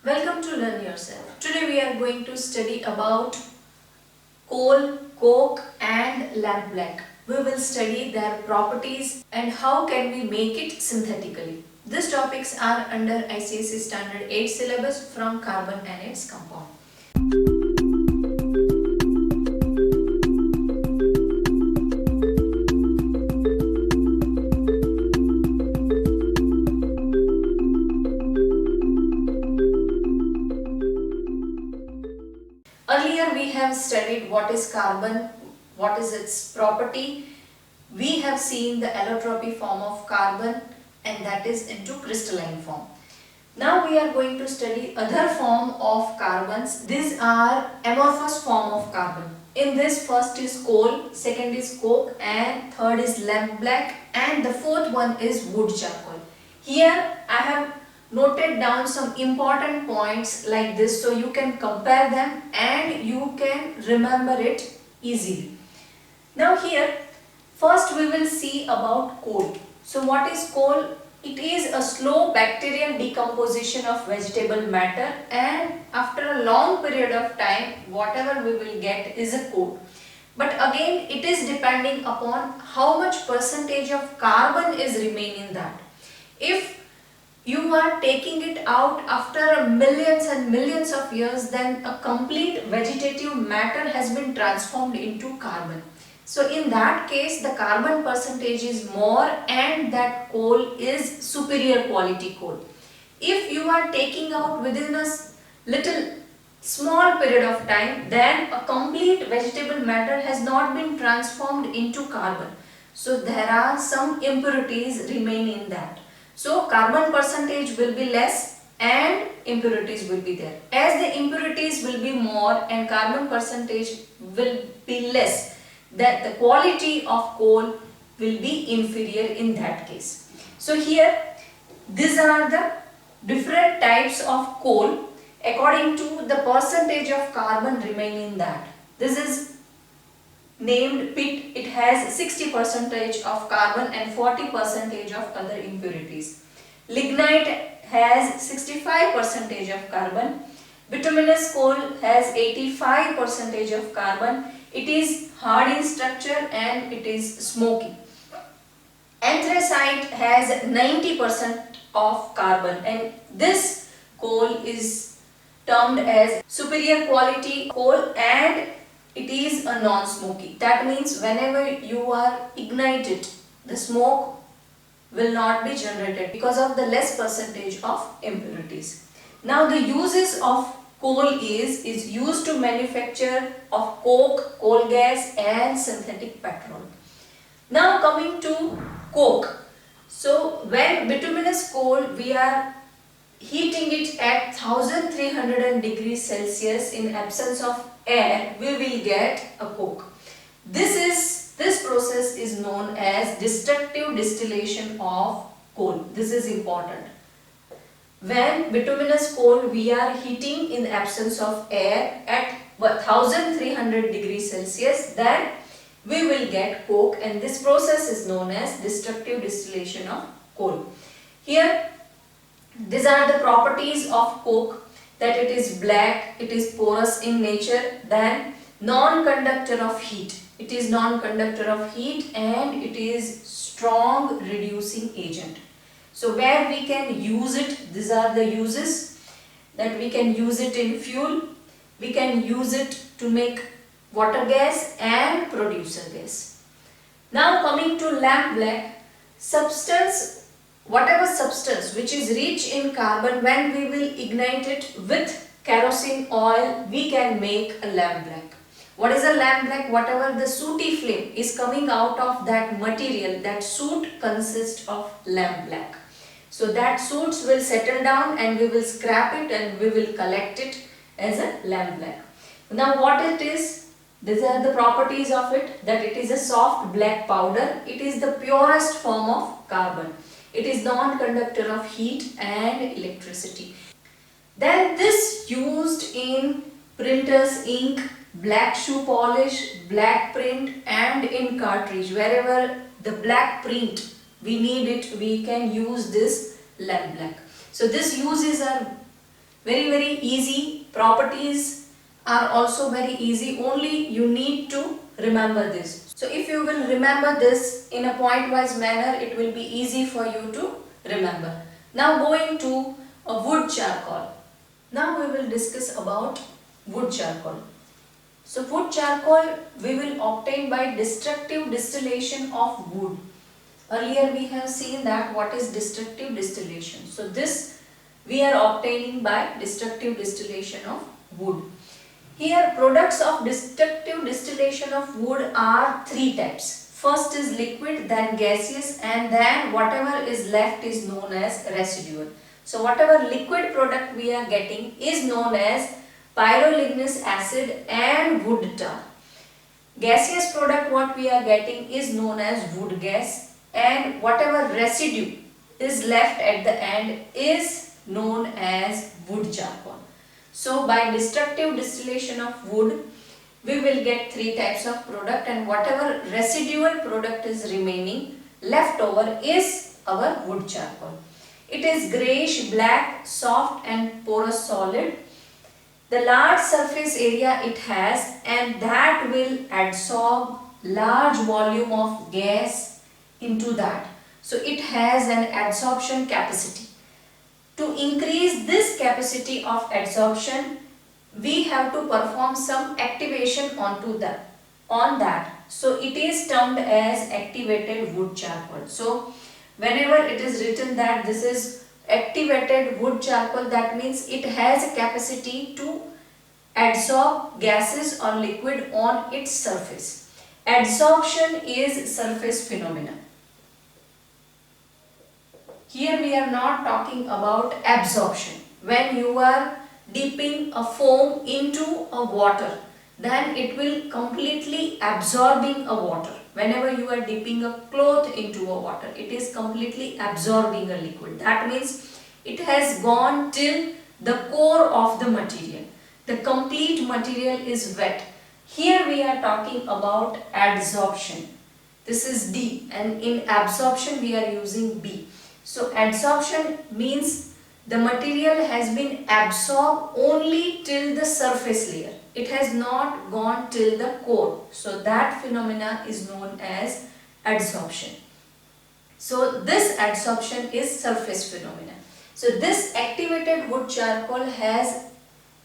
Welcome to Learn Yourself. Today we are going to study about coal, coke and lamp black. We will study their properties and how can we make it synthetically. These topics are under ICSE Standard 8 syllabus from carbon and its compound. Earlier we have studied what is carbon, what is its property. We have seen the allotropy form of carbon and that is into crystalline form. Now we are going to study other form of carbons. These are amorphous form of carbon. In this, first is coal, second is coke and third is lamp black and the fourth one is wood charcoal. Here I have noted down some important points like this so you can compare them and you can remember it easily. Now here first we will see about coal. So what is coal? It is a slow bacterial decomposition of vegetable matter and after a long period of time whatever we will get is a coal. But again it is depending upon how much percentage of carbon is remaining in that. If you are taking it out after millions and millions of years, then a complete vegetative matter has been transformed into carbon. So in that case the carbon percentage is more and that coal is superior quality coal. If you are taking out within a little small period of time, then a complete vegetable matter has not been transformed into carbon. So there are some impurities remain in that. So carbon percentage will be less and impurities will be there. As the impurities will be more and carbon percentage will be less, that the quality of coal will be inferior in that case. So here these are the different types of coal according to the percentage of carbon remaining in that. This is named pit. It has 60% of carbon and 40% of other impurities. Lignite has 65% of carbon. Bituminous coal has 85% of carbon. It is hard in structure and it is smoky. Anthracite has 90% of carbon and this coal is termed as superior quality coal and it is a non-smoky. That means whenever you are ignited, the smoke will not be generated because of the less percentage of impurities. Now the uses of coal is used to manufacture of coke, coal gas and synthetic petrol. Now coming to coke. So when bituminous coal we are heating it at 1300 degrees Celsius in absence of air, we will get a coke. This process is known as destructive distillation of coal. This is important. When bituminous coal we are heating in absence of air at 1300 degrees Celsius, then we will get coke and this process is known as destructive distillation of coal. Here these are the properties of coke, that it is black, it is porous in nature, then non-conductor of heat. It is non-conductor of heat and it is strong reducing agent. So where we can use it, these are the uses, that we can use it in fuel, we can use it to make water gas and producer gas. Now coming to lamp black, whatever substance which is rich in carbon, when we will ignite it with kerosene oil, we can make a lamp black. What is a lamp black? Whatever the sooty flame is coming out of that material, that soot consists of lamp black. So that soots will settle down and we will scrap it and we will collect it as a lamp black. Now what it is? These are the properties of it, that it is a soft black powder. It is the purest form of carbon. It is non-conductor of heat and electricity. Then this used in printers ink, black shoe polish, black print and in cartridge. Wherever the black print we need it, we can use this lamp black. So this uses are very easy. Properties are also very easy, only you need to remember this. So if you will remember this in a point wise manner, it will be easy for you to remember. Now going to a wood charcoal. Now we will discuss about wood charcoal. So wood charcoal we will obtain by destructive distillation of wood. Earlier we have seen that what is destructive distillation. So this we are obtaining by destructive distillation of wood. Here products of destructive distillation of wood are three types. First is liquid, then gaseous, and then whatever is left is known as residual. So whatever liquid product we are getting is known as pyroligneous acid and wood tar. Gaseous product what we are getting is known as wood gas, and whatever residue is left at the end is known as wood charcoal. So by destructive distillation of wood, we will get three types of product, and whatever residual product is remaining left over is our wood charcoal. It is greyish black, soft and porous solid. The large surface area it has, and that will absorb large volume of gas into that. So it has an absorption capacity. To increase this capacity of absorption, we have to perform some activation on that. So it is termed as activated wood charcoal. So whenever it is written that this is activated wood charcoal, that means it has a capacity to absorb gases or liquid on its surface. Adsorption is surface phenomena. Here we are not talking about absorption. When you are dipping a foam into a water, then it will completely absorbing a water. Whenever you are dipping a cloth into a water, it is completely absorbing a liquid. That means it has gone till the core of the material. The complete material is wet. Here we are talking about adsorption. This is D, and in absorption we are using B. So adsorption means the material has been absorbed only till the surface layer. It has not gone till the core. So that phenomena is known as adsorption. So this adsorption is surface phenomena. So this activated wood charcoal has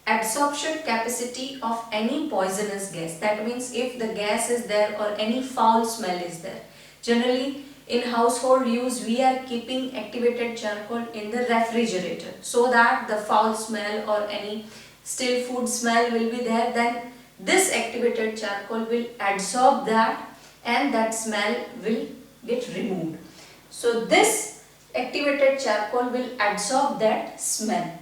absorption capacity of any poisonous gas. That means if the gas is there or any foul smell is there. Generally in household use we are keeping activated charcoal in the refrigerator so that the foul smell or any stale food smell will be there, then this activated charcoal will absorb that and that smell will get removed. So this activated charcoal will absorb that smell.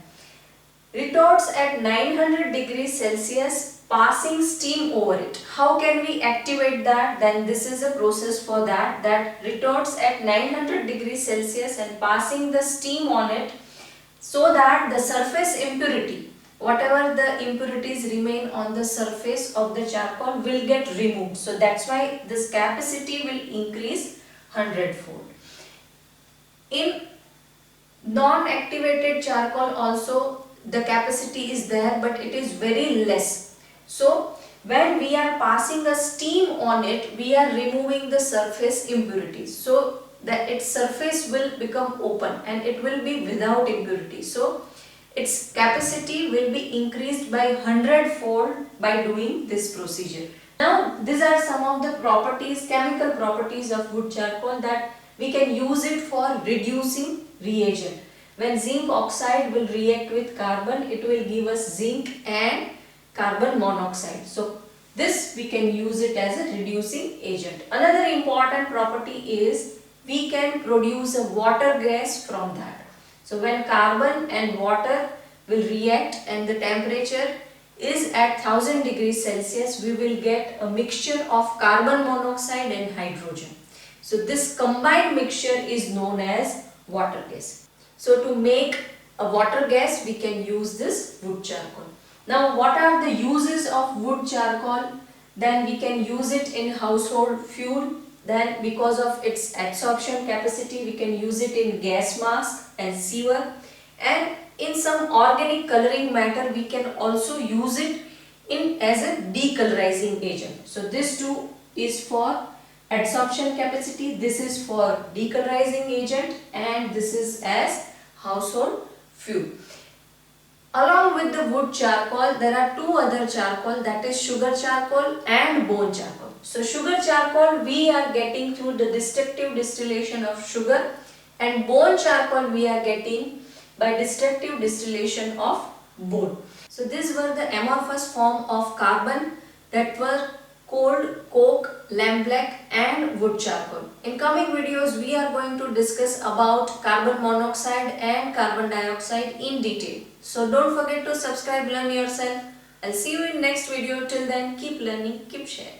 Retorts at 900 degrees Celsius passing steam over it. How can we activate that? Then this is a process for that. That retorts at 900 degrees Celsius and passing the steam on it so that the surface impurity, whatever the impurities remain on the surface of the charcoal will get removed. So that's why this capacity will increase 100-fold. In non-activated charcoal also the capacity is there, but it is very less. So when we are passing a steam on it, we are removing the surface impurities. So that its surface will become open and it will be without impurities. So its capacity will be increased by 100-fold by doing this procedure. Now these are some of the properties, chemical properties of wood charcoal that we can use it for reducing reagent. When zinc oxide will react with carbon, it will give us zinc and carbon monoxide. So this we can use it as a reducing agent. Another important property is we can produce a water gas from that. So when carbon and water will react and the temperature is at 1000 degrees Celsius, we will get a mixture of carbon monoxide and hydrogen. So this combined mixture is known as water gas. So to make a water gas, we can use this wood charcoal. Now what are the uses of wood charcoal? Then we can use it in household fuel. Then because of its absorption capacity, we can use it in gas mask and sewer. and in some organic coloring matter we can also use it in as a decolorizing agent. So this too is for adsorption capacity, this is for decolorizing agent, and this is as household fuel. Along with the wood charcoal, there are two other charcoal, that is sugar charcoal and bone charcoal. So sugar charcoal we are getting through the destructive distillation of sugar, and bone charcoal we are getting by destructive distillation of bone. So these were the amorphous form of carbon that were coal, coke, lamp black and wood charcoal. In coming videos we are going to discuss about carbon monoxide and carbon dioxide in detail. So don't forget to subscribe, learn yourself. I'll see you in next video. Till then, keep learning, keep sharing.